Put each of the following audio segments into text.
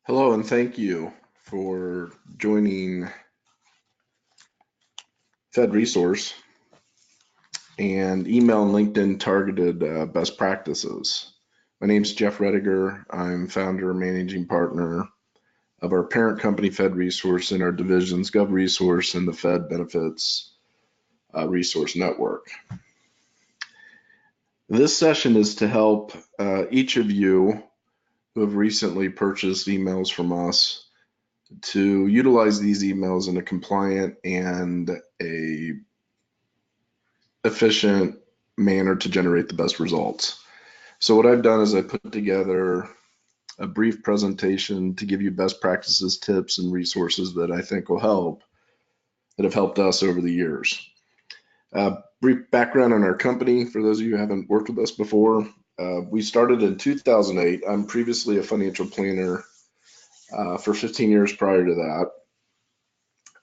Hello, and thank you for joining Fed Resource and email and LinkedIn targeted best practices. My name is Jeff Rediger. I'm founder and managing partner of our parent company, Fed Resource, and our divisions, Gov Resource and the Fed Benefits Resource Network. This session is to help each of you who have recently purchased emails from us to utilize these emails in a compliant and a efficient manner to generate the best results. So what I've done is I put together a brief presentation to give you best practices, tips, and resources that I think will help, that have helped us over the years. Brief background on our company, for those of you who haven't worked with us before. We started in 2008. I'm previously a financial planner for 15 years prior to that.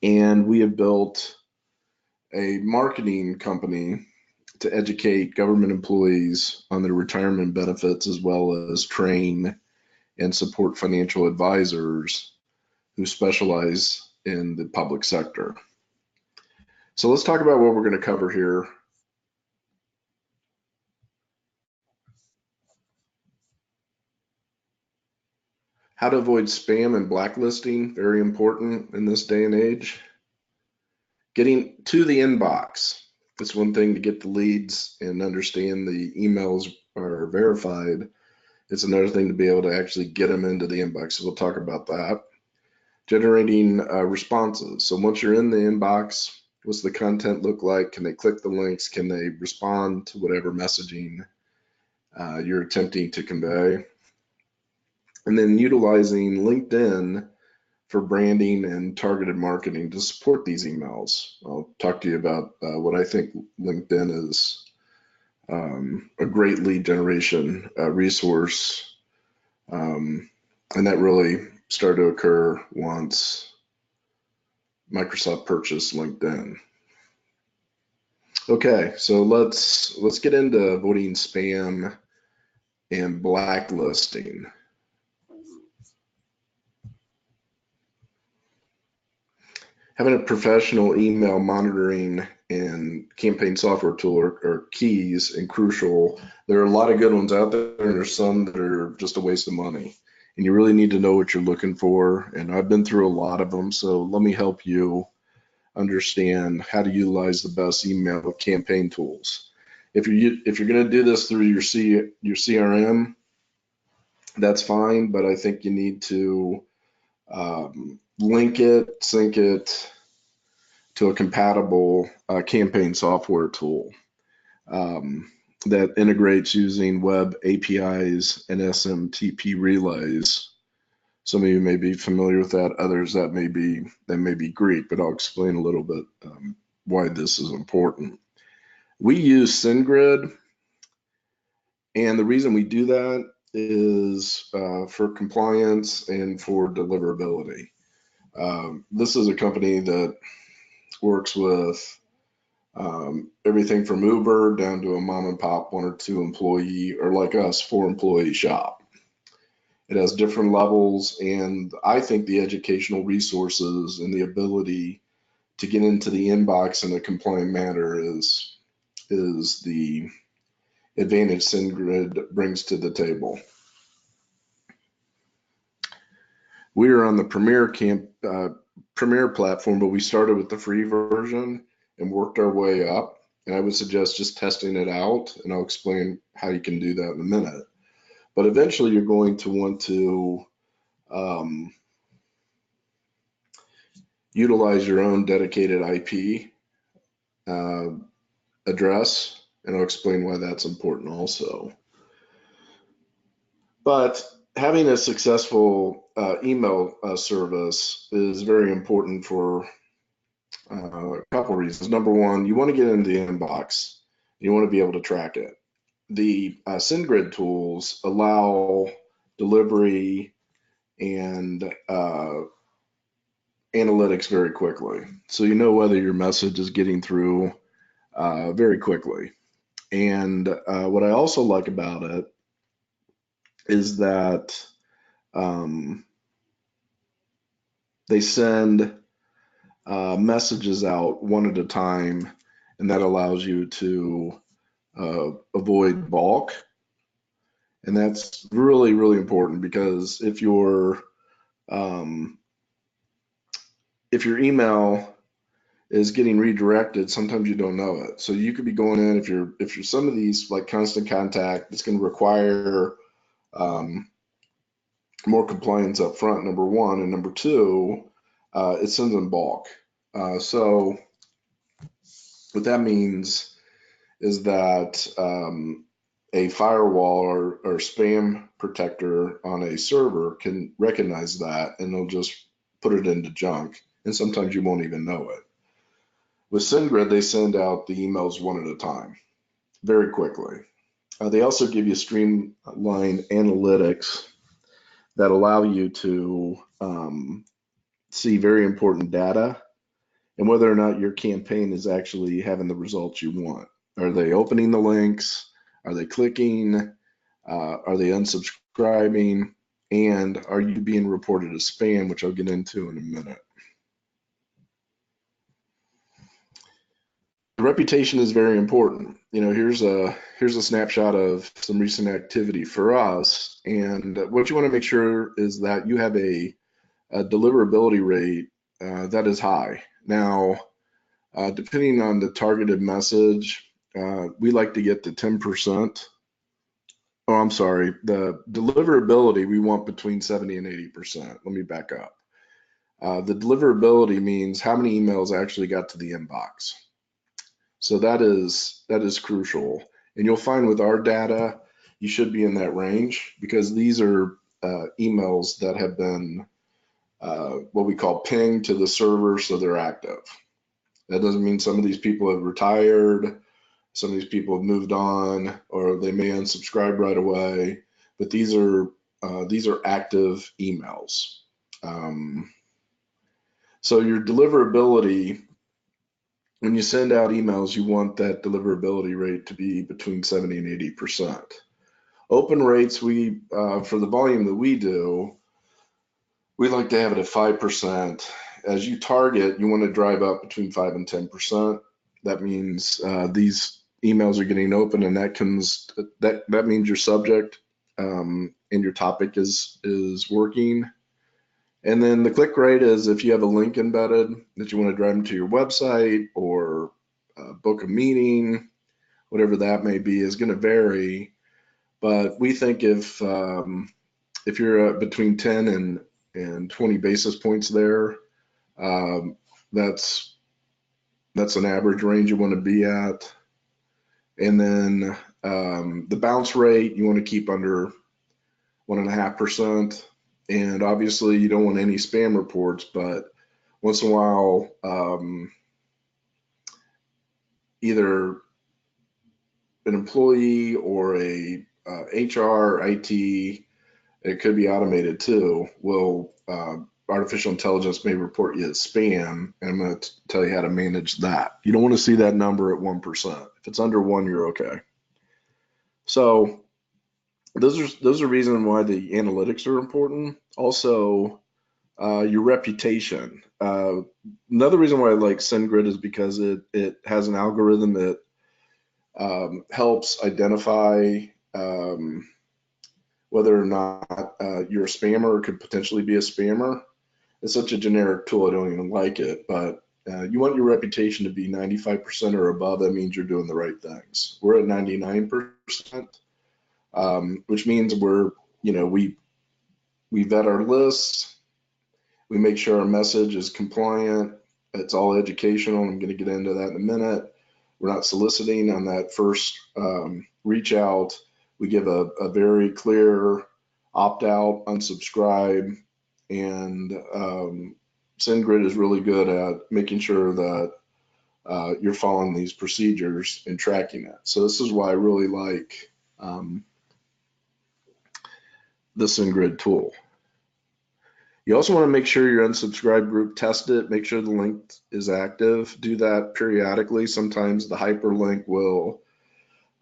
And we have built a marketing company to educate government employees on their retirement benefits, as well as train and support financial advisors who specialize in the public sector. So let's talk about what we're going to cover here. How to avoid spam and blacklisting, very important in this day and age. Getting to the inbox. It's one thing to get the leads and understand the emails are verified. It's another thing to be able to actually get them into the inbox. So we'll talk about that. Generating responses. So once you're in the inbox, what's the content look like? Can they click the links? Can they respond to whatever messaging you're attempting to convey? And then utilizing LinkedIn for branding and targeted marketing to support these emails. I'll talk to you about what I think LinkedIn is a great lead generation resource. And that really started to occur once Microsoft purchased LinkedIn. Okay, so let's get into avoiding spam and blacklisting. Having a professional email monitoring and campaign software tool are keys and crucial. There are a lot of good ones out there, and there's some that are just a waste of money. And you really need to know what you're looking for. And I've been through a lot of them, so let me help you understand how to utilize the best email campaign tools. If you're going to do this through your CRM, that's fine, but I think you need to link it, sync it to a compatible campaign software tool that integrates using web APIs and SMTP relays. Some of you may be familiar with that, others that may be Greek, but I'll explain a little bit why this is important. We use SendGrid, and the reason we do that is for compliance and for deliverability. This is a company that works with everything from Uber down to a mom and pop 1 or 2 employee, or like us, 4 employee shop. It has different levels, and I think the educational resources and the ability to get into the inbox in a compliant manner is the advantage SendGrid brings to the table. We are on the Premier platform, but we started with the free version and worked our way up. And I would suggest just testing it out, and I'll explain how you can do that in a minute. But eventually you're going to want to utilize your own dedicated IP address, and I'll explain why that's important also. But having a successful email service is very important for a couple of reasons. Number one, you want to get into the inbox. You want to be able to track it. The SendGrid tools allow delivery and analytics very quickly. So you know whether your message is getting through very quickly. And what I also like about it is that they send messages out one at a time, and that allows you to avoid bulk. And that's really, really important because um, if your email is getting redirected, sometimes you don't know it. So you could be going in, if you're some of these like constant contact, it's going to require um, more compliance up front, number one, and number two, it sends in bulk. So what that means is that a firewall or spam protector on a server can recognize that, and they'll just put it into junk, and sometimes you won't even know it. With SendGrid, they send out the emails one at a time, very quickly. They also give you streamlined analytics that allow you to see very important data and whether or not your campaign is actually having the results you want. Are they opening the links? Are they clicking? Are they unsubscribing? And are you being reported as spam, which I'll get into in a minute. The reputation is very important. Here's a snapshot of some recent activity for us. And what you want to make sure is that you have a deliverability rate that is high. Now, depending on the targeted message, we like to get to 10%. Oh, I'm sorry. The deliverability, we want between 70 and 80%. Let me back up. The deliverability means how many emails actually got to the inbox. So that is crucial. And you'll find with our data, you should be in that range because these are emails that have been what we call pinged to the server, so they're active. That doesn't mean some of these people have retired, some of these people have moved on, or they may unsubscribe right away. But these are active emails. So your deliverability, when you send out emails, you want that deliverability rate to be between 70 and 80%. Open rates, we for the volume that we do, we like to have it at 5%. As you target, you want to drive up between 5 and 10%. That means these emails are getting open, and that means your subject and your topic is working. And then the click rate is if you have a link embedded that you want to drive them to your website or book a meeting, whatever that may be, is going to vary. But we think if you're between 10 and 20 basis points there, that's an average range you want to be at. And then the bounce rate you want to keep under 1.5%. And obviously you don't want any spam reports, but once in a while, either an employee or a HR, IT, it could be automated too, will artificial intelligence may report you as spam, and I'm going to tell you how to manage that. You don't want to see that number at 1%. If it's under 1, you're okay. So those are reasons why the analytics are important. Also, your reputation. Another reason why I like SendGrid is because it has an algorithm that helps identify whether or not you're a spammer or could potentially be a spammer. It's such a generic tool, I don't even like it, but you want your reputation to be 95% or above. That means you're doing the right things. We're at 99%, which means we vet our lists, we make sure our message is compliant, it's all educational. I'm going to get into that in a minute. We're not soliciting on that first reach out. We give a very clear opt out, unsubscribe, and SendGrid is really good at making sure that you're following these procedures and tracking it. So this is why I really like the SendGrid tool. You also want to make sure your unsubscribe group test it, make sure the link is active. Do that periodically. Sometimes the hyperlink will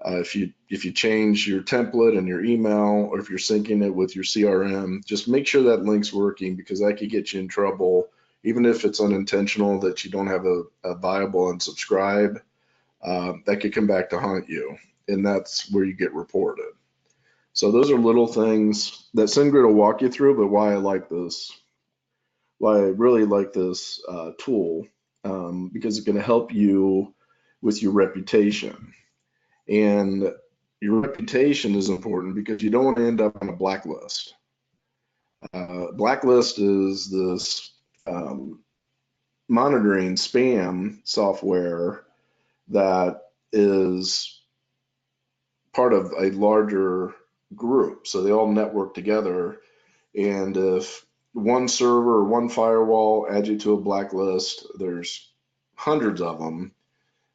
If you change your template and your email, or if you're syncing it with your CRM, just make sure that link's working, because that could get you in trouble, even if it's unintentional that you don't have a viable unsubscribe. That could come back to haunt you, and that's where you get reported. So those are little things that SendGrid will walk you through, but why I really like this tool, because it's going to help you with your reputation. And your reputation is important because you don't want to end up on a blacklist. Blacklist is this monitoring spam software that is part of a larger group. So they all network together. And if one server or one firewall adds you to a blacklist, there's hundreds of them,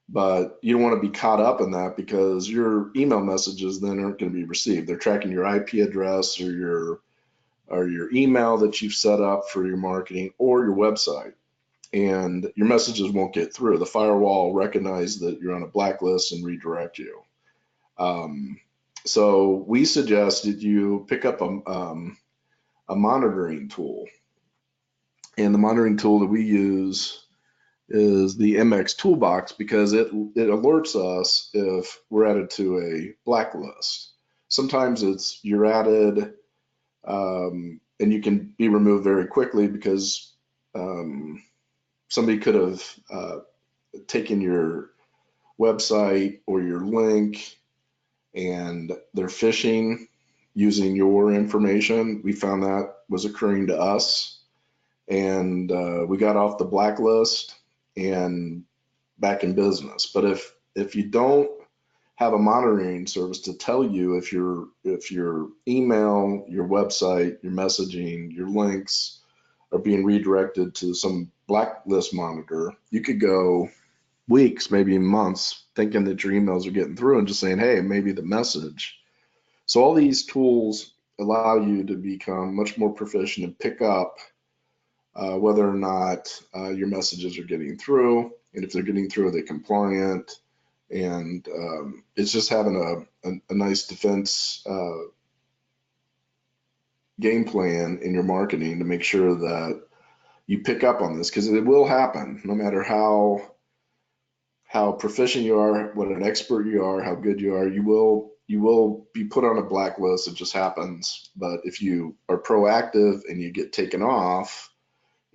but you don't want to be caught up in that, because your email messages then aren't going to be received. They're tracking your IP address or your email that you've set up for your marketing or your website, and your messages won't get through. The firewall will recognize that you're on a blacklist and redirect you. So we suggest that you pick up a monitoring tool, and the monitoring tool that we use is the MX Toolbox, because it alerts us if we're added to a blacklist. Sometimes you're added, and you can be removed very quickly, because somebody could have taken your website or your link, and they're phishing using your information. We found that was occurring to us, and we got off the blacklist and back in business. But if you don't have a monitoring service to tell you if your email, your website, your messaging, your links are being redirected to some blacklist monitor, you could go weeks, maybe months, thinking that your emails are getting through and just saying, hey, maybe the message. So all these tools allow you to become much more proficient and pick up whether or not your messages are getting through, and if they're getting through, are they compliant? And it's just having a nice defense game plan in your marketing to make sure that you pick up on this, because it will happen. No matter how proficient you are, what an expert you are, how good you are, you will be put on a blacklist. It just happens. But if you are proactive and you get taken off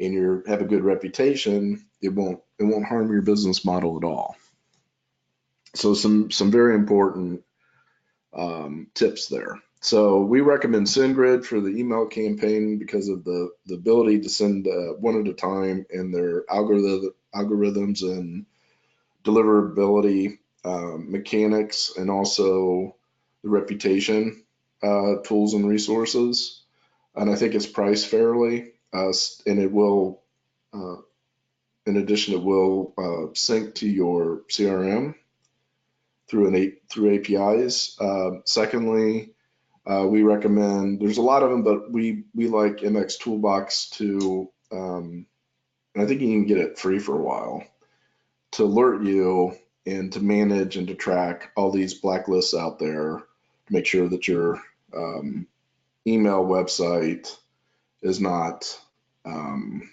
and you have a good reputation, it won't harm your business model at all. So some very important tips there. So we recommend SendGrid for the email campaign because of the ability to send one at a time, and their algorithms and deliverability mechanics, and also the reputation tools and resources. And I think it's priced fairly, and it will, in addition, it will sync to your CRM through APIs. Secondly, we recommend, there's a lot of them, but we like MX Toolbox to, and I think you can get it free for a while, to alert you and to manage and to track all these blacklists out there, to make sure that your email website is not on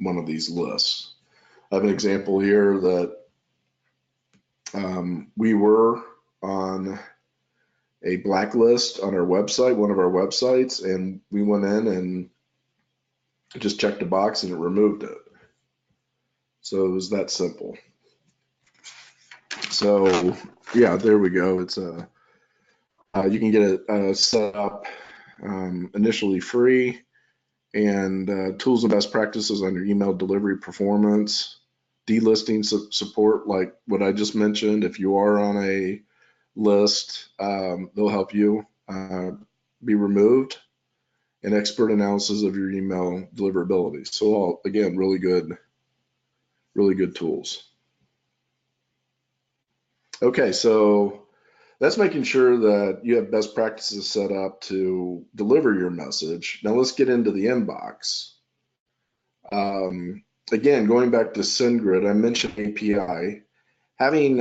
one of these lists. I have an example here that we were on a blacklist on our website, one of our websites, and we went in and just checked a box and it removed it. So it was that simple. So yeah, there we go. It's you can get it set up initially free, and tools and best practices on your email delivery performance, delisting support, like what I just mentioned. If you are on a list, they'll help you be removed, and expert analysis of your email deliverability. So all, again, really good tools. Okay, so that's making sure that you have best practices set up to deliver your message. Now let's get into the inbox. Again, going back to SendGrid, I mentioned API. Having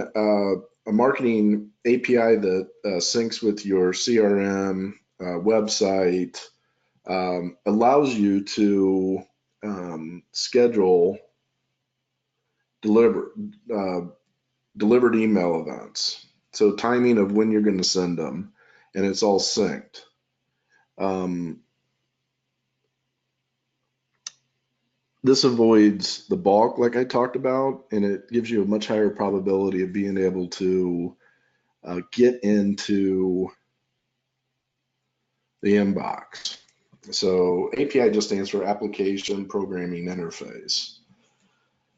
a marketing API that syncs with your CRM website, allows you to schedule delivered email events. So timing of when you're going to send them, and it's all synced. This avoids the bulk, like I talked about, and it gives you a much higher probability of being able to get into the inbox. So API just stands for Application Programming Interface.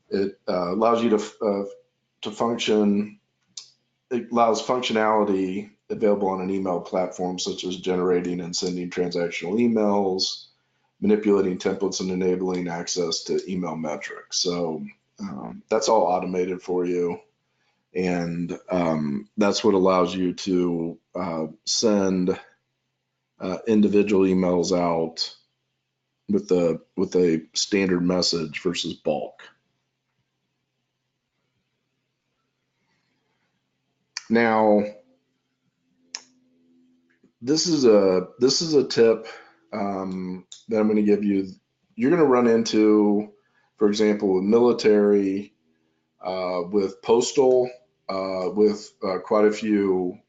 It allows you to function. It allows functionality available on an email platform, such as generating and sending transactional emails, manipulating templates, and enabling access to email metrics. So that's all automated for you, and that's what allows you to send individual emails out with a standard message versus bulk. Now, this is a tip that I'm going to give you. You're going to run into, for example, with military, with postal, with quite a few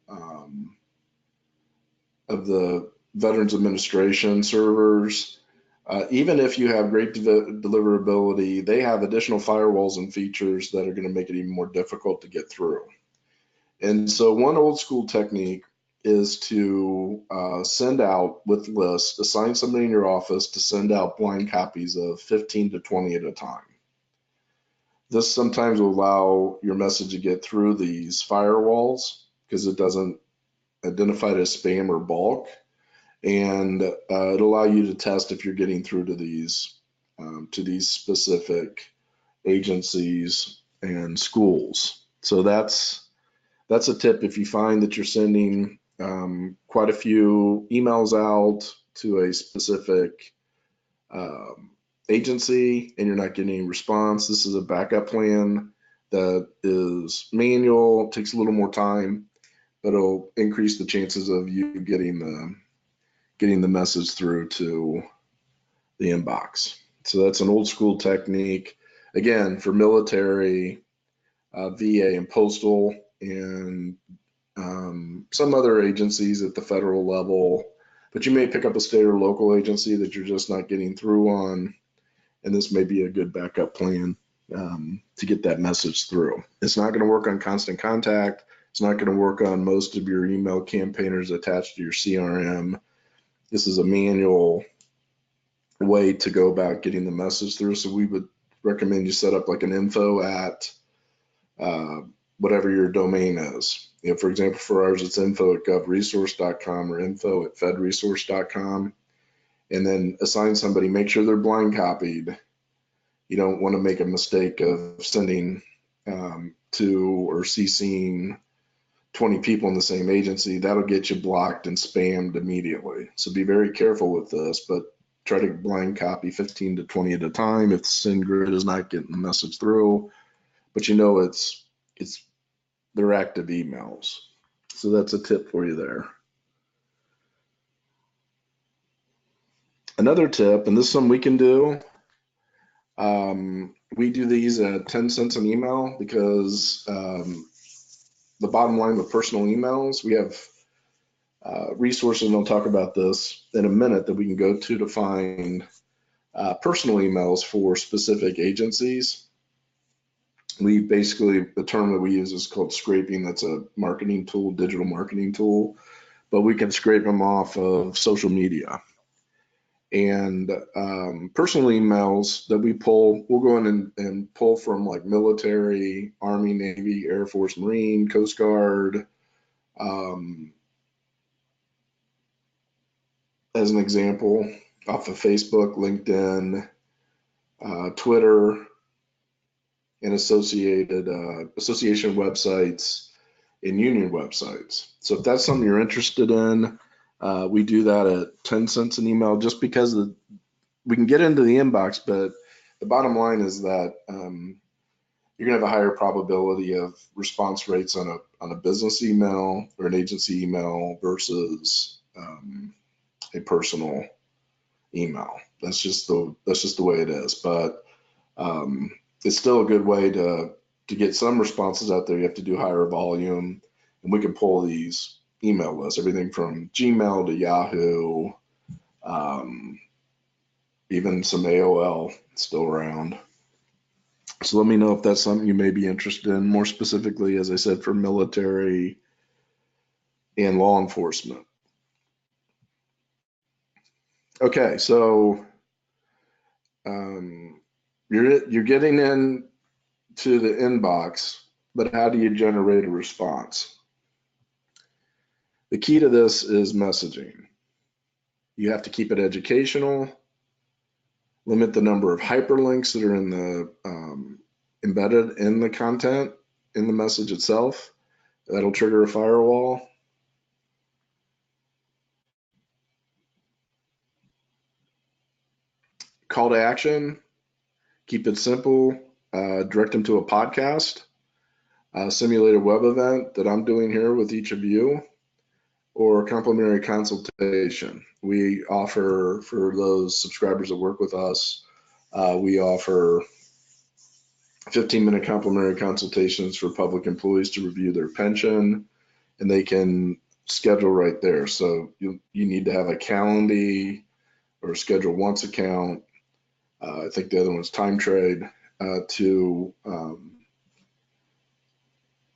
of the Veterans Administration servers. Even if you have great deliverability, they have additional firewalls and features that are going to make it even more difficult to get through. And so one old school technique is to send out with lists, assign somebody in your office to send out blind copies of 15 to 20 at a time. This sometimes will allow your message to get through these firewalls because it doesn't identify it as spam or bulk, and it'll allow you to test if you're getting through to these specific agencies and schools. So that's a tip. If you find that you're sending quite a few emails out to a specific agency and you're not getting any response, this is a backup plan that is manual, takes a little more time, but it'll increase the chances of you getting the message through to the inbox. So that's an old school technique. Again, for military, VA, and postal, and some other agencies at the federal level, but you may pick up a state or local agency that you're just not getting through on, and this may be a good backup plan to get that message through. It's not going to work on Constant Contact. It's not going to work on most of your email campaigners attached to your CRM. This is a manual way to go about getting the message through. So we would recommend you set up like an info at whatever your domain is. You know, for example, for ours, it's info@govresource.com or info@fedresource.com, and then assign somebody, make sure they're blind copied. You don't want to make a mistake of sending to or CCing 20 people in the same agency. That'll get you blocked and spammed immediately. So be very careful with this, but try to blind copy 15 to 20 at a time if the send grid is not getting the message through, but you know they're active emails. So that's a tip for you there. Another tip, and this is something we can do, we do these at 10 cents an email because the bottom line with personal emails, we have resources, and I'll talk about this in a minute, that we can go to find personal emails for specific agencies. We basically, the term that we use is called scraping. That's a marketing tool, digital marketing tool, but we can scrape them off of social media. And personal emails that we pull, we'll go in and pull from like military, Army, Navy, Air Force, Marine, Coast Guard. As an example, off of Facebook, LinkedIn, Twitter, and association websites and union websites. So if that's something you're interested in, we do that at 10 cents an email, just because we can get into the inbox, but the bottom line is that you're gonna have a higher probability of response rates on on a business email or an agency email versus a personal email. That's just the way it is. But it's still a good way to get some responses out there. You have to do higher volume, and we can pull these email lists, everything from Gmail to Yahoo, even some AOL still around. So let me know if that's something you may be interested in, more specifically, as I said, for military and law enforcement. Okay, so you're getting in to the inbox, but how do you generate a response? The key to this is messaging. You have to keep it educational, limit the number of hyperlinks that are in the embedded in the content in the message itself. That'll trigger a firewall. Call to action, keep it simple, direct them to a podcast, a simulated web event that I'm doing here with each of you, or complimentary consultation. We offer, for those subscribers that work with us, we offer 15-minute complimentary consultations for public employees to review their pension, and they can schedule right there. So you need to have a Calendly or a Schedule Once account. I think the other one's Time Trade, to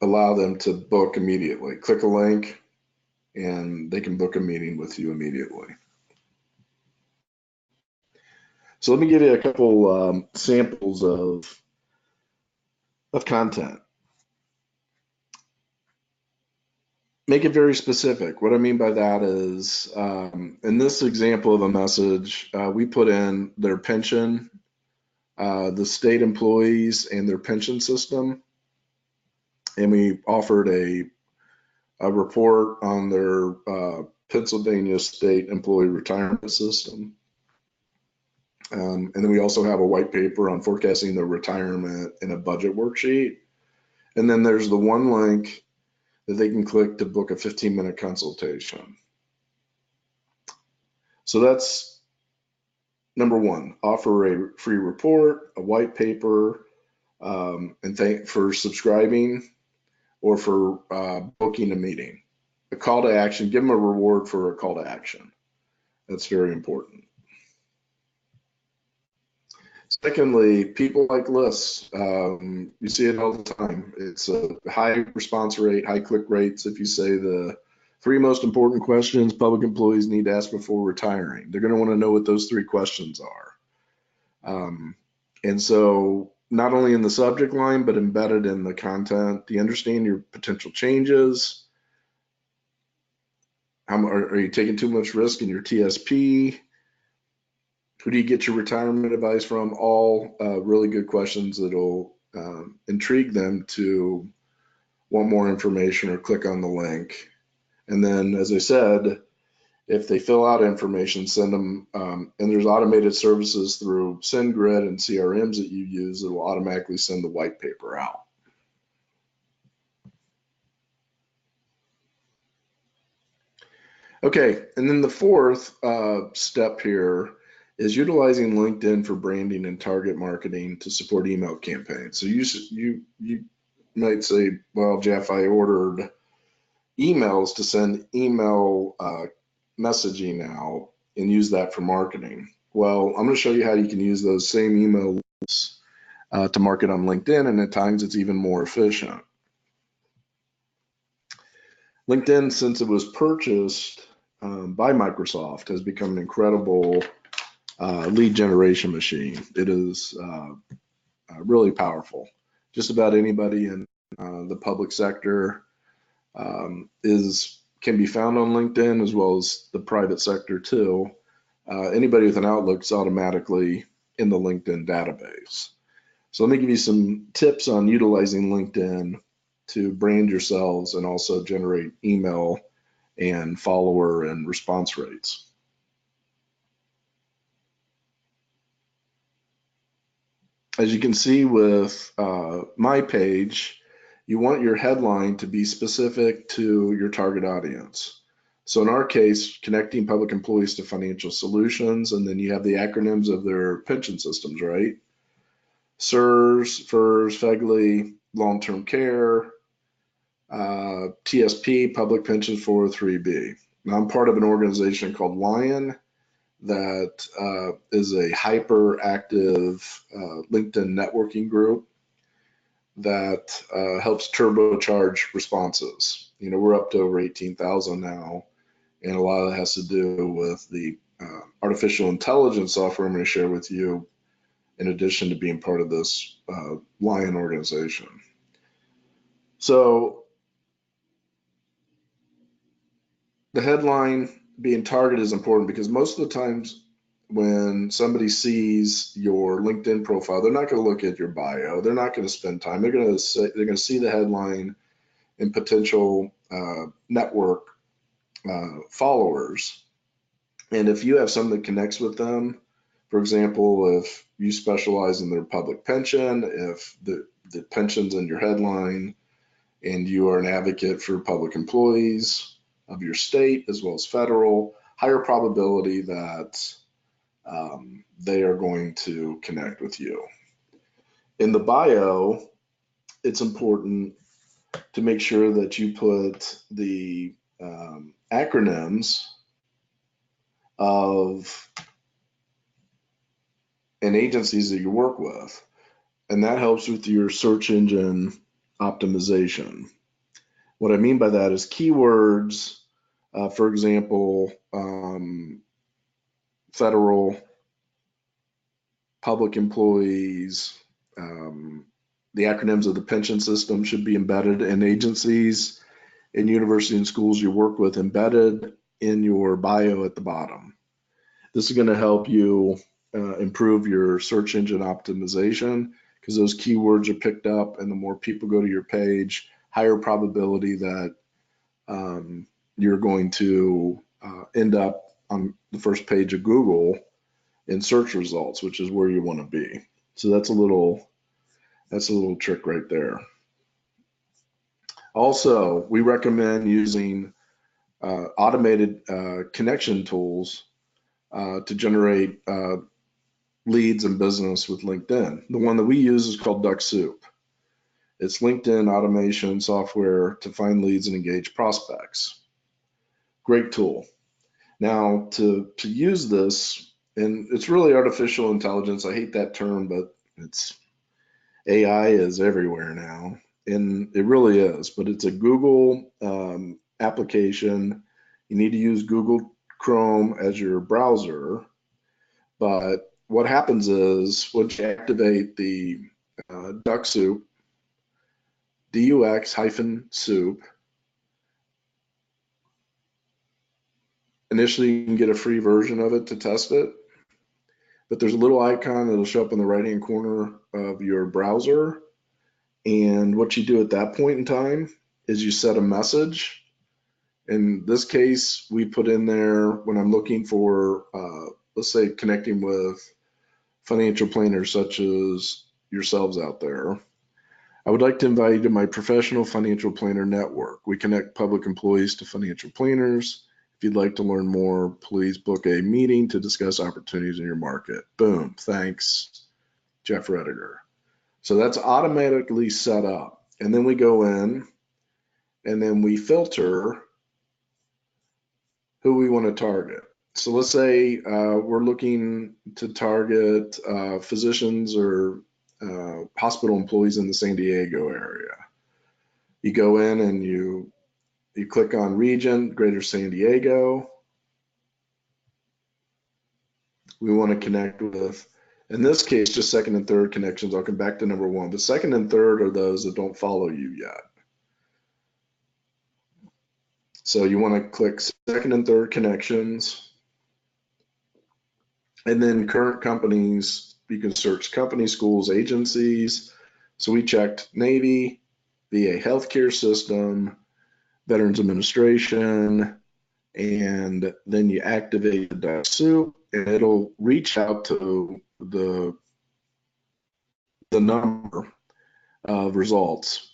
allow them to book immediately. Click a link and they can book a meeting with you immediately. So let me give you a couple samples of content. Make it very specific. What I mean by that is, in this example of a message, we put in their pension, the state employees and their pension system, and we offered a report on their Pennsylvania state employee retirement system. And then we also have a white paper on forecasting their retirement in a budget worksheet. And then there's the one link that they can click to book a 15-minute consultation. So that's number one, offer a free report, a white paper, and thank for subscribing or for booking a meeting. A call to action, give them a reward for a call to action. That's very important. Secondly, people like lists. You see it all the time. It's a high response rate, high click rates. If you say the 3 most important questions public employees need to ask before retiring, they're going to want to know what those 3 questions are. And so not only in the subject line, but embedded in the content, do you understand your potential changes? Are you taking too much risk in your TSP? Who do you get your retirement advice from? All really good questions that'll intrigue them to want more information or click on the link. And then, as I said, if they fill out information, send them, and there's automated services through SendGrid and CRMs that you use that will automatically send the white paper out. Okay, and then the fourth step here is utilizing LinkedIn for branding and target marketing to support email campaigns. So you might say, well, Jeff, I ordered emails to send email messaging out and use that for marketing. Well, I'm going to show you how you can use those same email lists to market on LinkedIn, and at times it's even more efficient. LinkedIn, since it was purchased by Microsoft, has become an incredible lead generation machine. It is really powerful. Just about anybody in the public sector can be found on LinkedIn, as well as the private sector too. Anybody with an Outlook is automatically in the LinkedIn database. So let me give you some tips on utilizing LinkedIn to brand yourselves and also generate email and follower and response rates. As you can see with my page, you want your headline to be specific to your target audience. So in our case, connecting public employees to financial solutions, and then you have the acronyms of their pension systems, right? SERS, FERS, FEGLI, long-term care, TSP, Public Pensions 403B. Now, I'm part of an organization called Lion that is a hyperactive LinkedIn networking group that helps turbocharge responses. You know, we're up to over 18,000 now, and a lot of that has to do with the artificial intelligence software I'm going to share with you, in addition to being part of this Lion organization. So the headline being targeted is important because most of the times when somebody sees your LinkedIn profile, they're not going to look at your bio. They're not going to spend time. They're going to see the headline and potential network followers. And if you have something that connects with them, for example, if you specialize in their public pension, if the pension's in your headline, and you are an advocate for public employees of your state as well as federal, higher probability that they are going to connect with you. In the bio, it's important to make sure that you put the acronyms of and agencies that you work with, and that helps with your search engine optimization. What I mean by that is keywords, for example, federal, public employees, the acronyms of the pension system should be embedded in agencies and university and schools you work with, embedded in your bio at the bottom. This is going to help you improve your search engine optimization because those keywords are picked up, and the more people go to your page, higher probability that you're going to end up on the first page of Google in search results, which is where you want to be. So that's a little trick right there. Also, we recommend using automated connection tools to generate leads and business with LinkedIn. The one that we use is called Duck Soup. It's LinkedIn automation software to find leads and engage prospects. Great tool. Now, to use this, and it's really artificial intelligence. I hate that term, but it's AI is everywhere now, and it really is. But it's a Google application. You need to use Google Chrome as your browser. But what happens is once you activate the Duck Soup, DUX-soup, initially you can get a free version of it to test it, but there's a little icon that'll show up in the right hand corner of your browser, and what you do at that point in time is you set a message. In this case, we put in there when I'm looking for let's say connecting with financial planners such as yourselves out there. I would like to invite you to my professional financial planner network. We connect public employees to financial planners. If you'd like to learn more, please book a meeting to discuss opportunities in your market. Boom, thanks, Jeff Rediger. So that's automatically set up. And then we go in and then we filter who we want to target. So let's say we're looking to target physicians or hospital employees in the San Diego area. You go in and you click on region, Greater San Diego. We want to connect with, in this case, just second and third connections. I'll come back to number one, but second and third are those that don't follow you yet. So you want to click second and third connections. And then current companies, you can search companies, schools, agencies. So we checked Navy, VA healthcare system, Veterans Administration, and then you activate the Duck Soup, and it'll reach out to the number of results.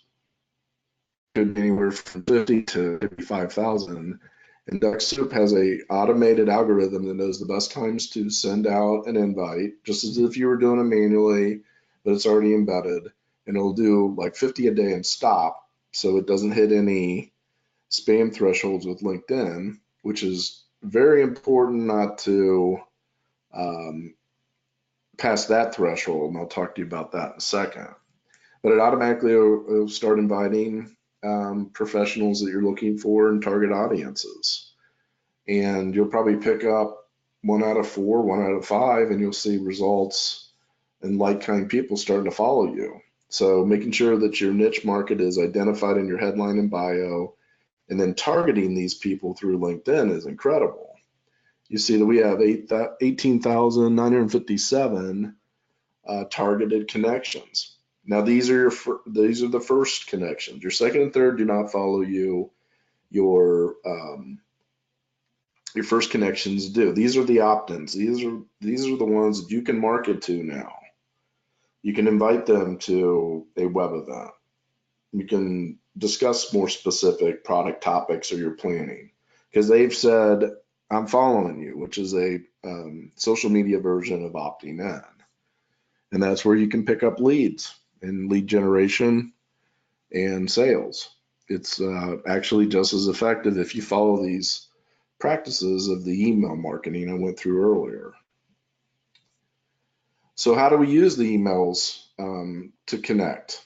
could be anywhere from 50 to 55,000. And DuckSoup has a automated algorithm that knows the best times to send out an invite, just as if you were doing it manually, but it's already embedded. And it'll do like 50 a day and stop, so it doesn't hit any spam thresholds with LinkedIn, which is very important not to pass that threshold. And I'll talk to you about that in a second. But it automatically will start inviting professionals that you're looking for and target audiences. And you'll probably pick up 1 out of 4, 1 out of 5, and you'll see results and like-kind people starting to follow you. So making sure that your niche market is identified in your headline and bio, and then targeting these people through LinkedIn is incredible. You see that we have 18,957 targeted connections. Now these are the first connections. Your second and third do not follow you. Your first connections do. These are the opt-ins. These are the ones that you can market to now. You can invite them to a web event. You can discuss more specific product topics or your planning, because they've said, I'm following you, which is a social media version of opting in. And that's where you can pick up leads and lead generation and sales. It's actually just as effective if you follow these practices of the email marketing I went through earlier. So how do we use the emails to connect?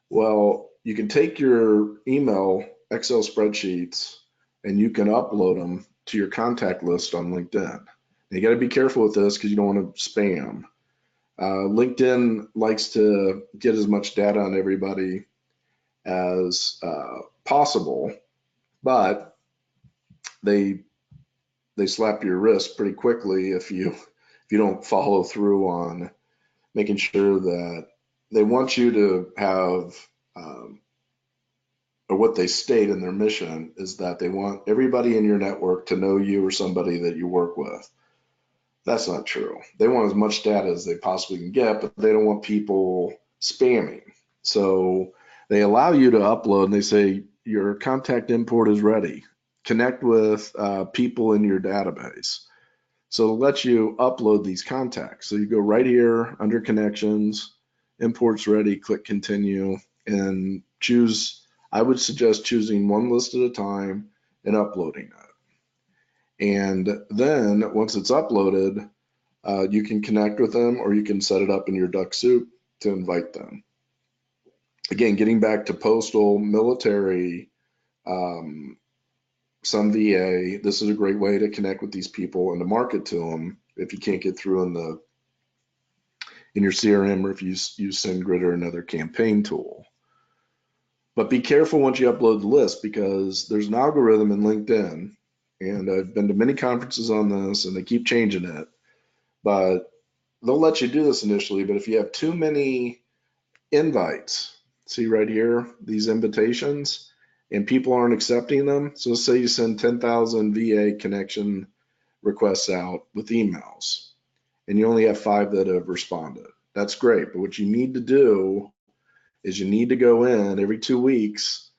Well, you can take your email Excel spreadsheets and you can upload them to your contact list on LinkedIn. Now, you got to be careful with this because you don't want to spam. LinkedIn likes to get as much data on everybody as possible, but they slap your wrist pretty quickly if you don't follow through on making sure that they want you to have, or what they state in their mission is that they want everybody in your network to know you or somebody that you work with. That's not true. They want as much data as they possibly can get, but they don't want people spamming. So they allow you to upload and they say your contact import is ready. Connect with people in your database. So it'll let you upload these contacts. So you go right here under connections, imports ready, click continue, and choose. I would suggest choosing one list at a time and uploading it. And then once it's uploaded, you can connect with them or you can set it up in your DuckSoup to invite them. Again, getting back to postal, military, some VA, this is a great way to connect with these people and to market to them if you can't get through in your CRM or if you use SendGrid or another campaign tool. But be careful once you upload the list, because there's an algorithm in LinkedIn, and I've been to many conferences on this and they keep changing it, but they'll let you do this initially, but if you have too many invites, see right here, these invitations, and people aren't accepting them. So let's say you send 10,000 VA connection requests out with emails and you only have 5 that have responded. That's great, but what you need to do is you need to go in every 2 weeks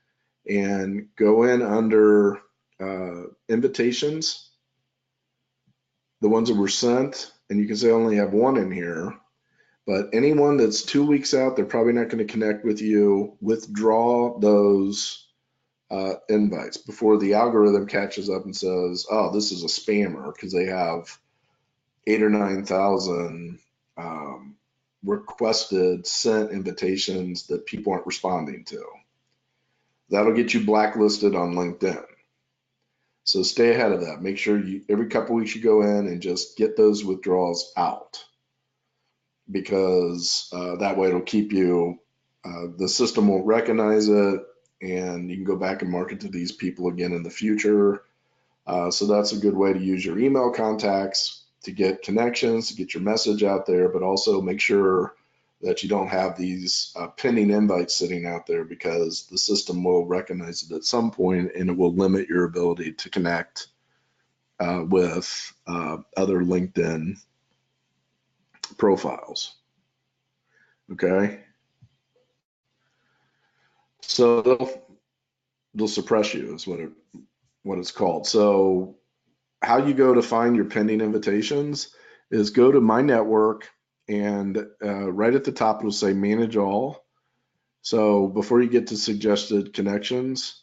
and go in under invitations, the ones that were sent, and you can say I only have 1 in here, but anyone that's 2 weeks out, they're probably not going to connect with you. Withdraw those invites before the algorithm catches up and says, oh, this is a spammer, because they have 8,000 or 9,000 requested sent invitations that people aren't responding to. That'll get you blacklisted on LinkedIn. So stay ahead of that. Make sure every couple weeks you go in and just get those withdrawals out, because that way it'll keep you, the system will recognize it, and you can go back and market to these people again in the future. So that's a good way to use your email contacts to get connections, to get your message out there, but also make sure that you don't have these pending invites sitting out there, because the system will recognize it at some point and it will limit your ability to connect with other LinkedIn profiles. Okay. So they'll suppress you is what it's called. So how you go to find your pending invitations is go to my network, and right at the top it'll say manage all. So before you get to suggested connections,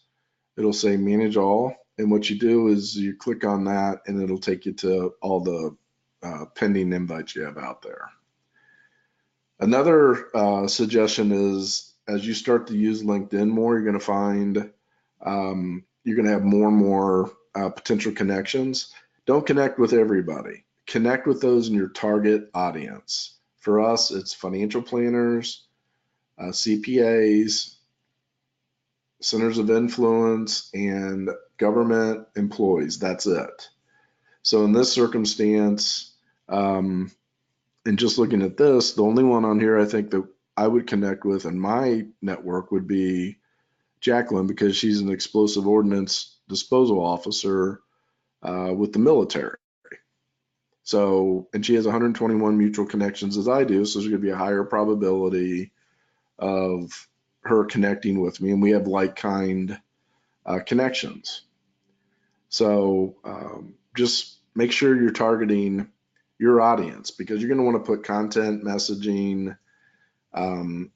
it'll say manage all. And what you do is you click on that and it'll take you to all the pending invites you have out there. Another suggestion is as you start to use LinkedIn more, you're going to find you're going to have more and more potential connections. Don't connect with everybody. Connect with those in your target audience. For us, it's financial planners, CPAs, centers of influence, and government employees. That's it. So in this circumstance, and just looking at this, the only one on here I think that I would connect with in my network would be Jacqueline, because she's an explosive ordnance disposal officer with the military. So, and she has 121 mutual connections as I do, so there's going to be a higher probability of her connecting with me, and we have like-kind connections. So just make sure you're targeting your audience, because you're going to want to put content messaging on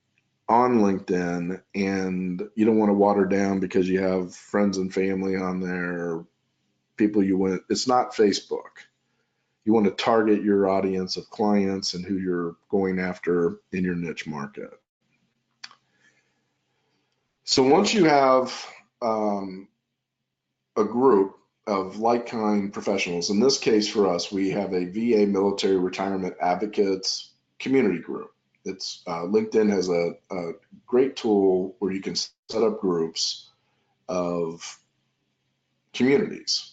LinkedIn, and you don't want to water down because you have friends and family on there, people you want. It's not Facebook. You want to target your audience of clients and who you're going after in your niche market. So once you have a group of like-kind professionals, in this case for us, we have a VA military retirement advocates community group. It's LinkedIn has a great tool where you can set up groups of communities.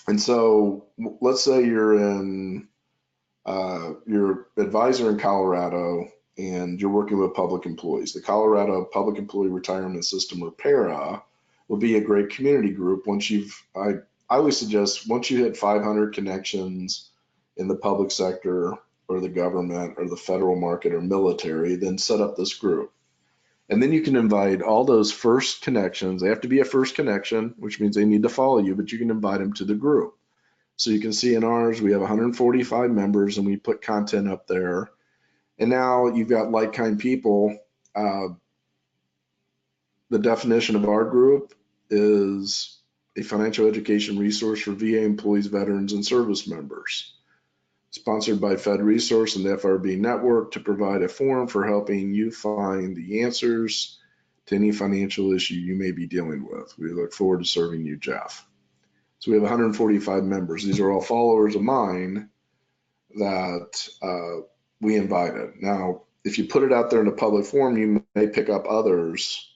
And so let's say you're in your advisor in Colorado and you're working with public employees. The Colorado Public Employee Retirement System, or PARA, will be a great community group. I always suggest once you hit 500 connections in the public sector or the government or the federal market or military, then set up this group. And then you can invite all those first connections. They have to be a first connection, which means they need to follow you, but you can invite them to the group. So you can see in ours, we have 145 members and we put content up there. And now you've got like-kind people. The definition of our group is a financial education resource for VA employees, veterans, and service members. Sponsored by Fed Resource and the FRB Network to provide a forum for helping you find the answers to any financial issue you may be dealing with. We look forward to serving you, Jeff. So we have 145 members. These are all followers of mine that we invited. Now, if you put it out there in a public forum, you may pick up others,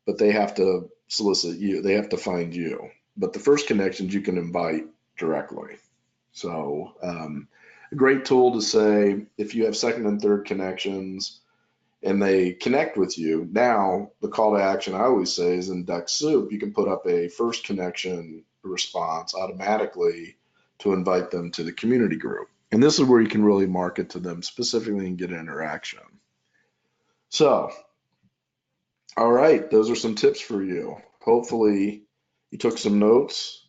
but they have to solicit you. They have to find you. But the first connections you can invite directly. So a great tool to say if you have second and third connections and they connect with you. Now, the call to action I always say is in Duck Soup, you can put up a first connection response automatically to invite them to the community group. And this is where you can really market to them specifically and get interaction. So, all right, those are some tips for you. Hopefully you took some notes.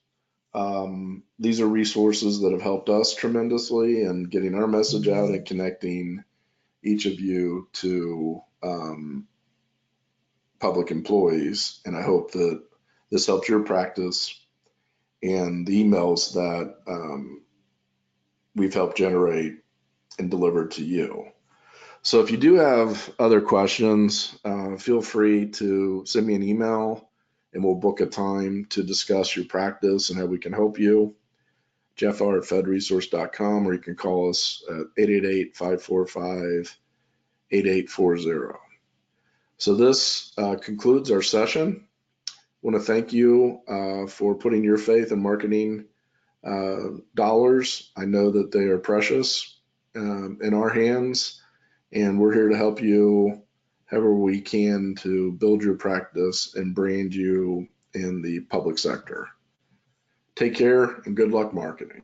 These are resources that have helped us tremendously in getting our message out and connecting each of you to public employees. And I hope that this helps your practice and the emails that we've helped generate and deliver to you. So if you do have other questions, feel free to send me an email and we'll book a time to discuss your practice and how we can help you. jeffr@fedresource.com, or you can call us at 888-545-8840. So this concludes our session. I want to thank you for putting your faith in marketing dollars. I know that they are precious in our hands, and we're here to help you however we can to build your practice and brand you in the public sector. Take care and good luck marketing.